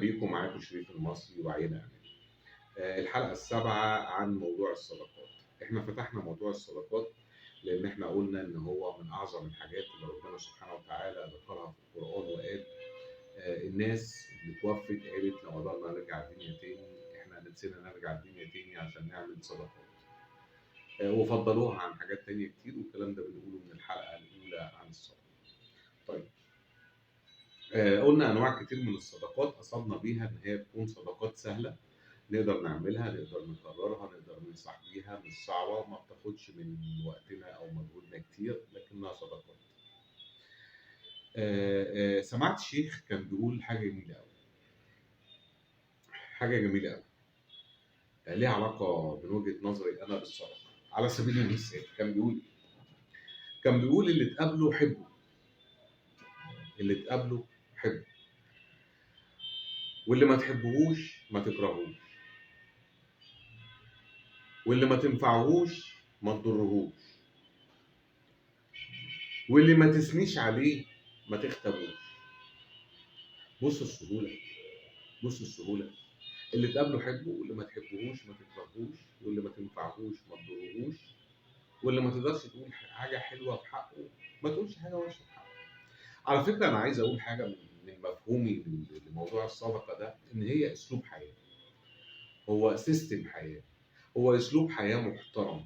بيكم، معاكم شريف المصري وعينا أمان. الحلقة السابعة عن موضوع الصدقات. احنا فتحنا موضوع الصدقات لأن احنا قلنا إن هو من أعظم الحاجات اللي ربنا سبحانه وتعالى ذكرها في القرآن، وقال الناس اللي توفت قالت لو قدرنا نرجع الدنيا تاني احنا نفسنا نرجع الدنيا تاني عشان نعمل صدقات. وفضلوها عن حاجات تانية كتير، والكلام ده بنقوله من الحلقة الأولى عن الصدقة. طيب، قلنا انواع كتير من الصدقات اصبنا بيها ان هي تكون صدقات سهله نقدر نعملها، نقدر نكررها، نقدر ننصح بيها، مش صعبه، ما بتاخدش من وقتنا او مجهودنا كتير، لكنها صدقات. سمعت شيخ كان بيقول حاجه جميله قوي، حاجه جميله قوي ليها علاقه من وجهه نظري انا بالصدقه. على سبيل المثال كان بيقول إيه؟ كان بيقول اللي تقابله حبه، اللي تقابله حبه، واللي ما تحبهوش ما تكرهوش، واللي ما تنفعهوش ما تضرهوش، واللي ما تثنيش عليه ما تختبوش. بص السهولة، بص السهولة. اللي تقابله حبه، واللي ما تحبهوش ما تكرهوش، واللي ما تنفعهوش ما تضرهوش، واللي ما تقدرش تقول حاجة حلوة في حقه ما تقولش حاجة وحشة في حقه. على فكرة أنا عايز أقول حاجة من مفهومي لموضوع الصدقة ده، إن هي أسلوب حياة، هو سيستم حياة، هو أسلوب حياة محترم،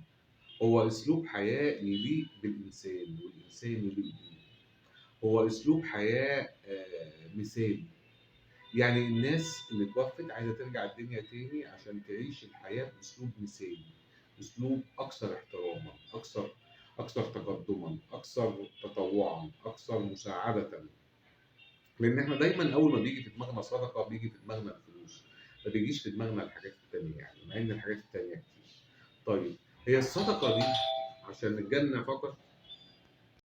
هو أسلوب حياة يليق بالإنسان والإنسان يليق بيه، هو أسلوب حياة مثالي. يعني الناس اللي توفت عايزة ترجع الدنيا تاني عشان تعيش الحياة بأسلوب مثالي، أسلوب أكثر احتراما، أكثر تقدما، أكثر تطوعا، أكثر مساعدة. لأن إحنا دايما أول ما بيجي في دماغنا صدقة بيجي في دماغنا الفلوس، ما بيجيش في دماغنا الحاجات التانية، يعني مع إن الحاجات التانية كتير. طيب، هي الصدقة دي عشان الجنة فقط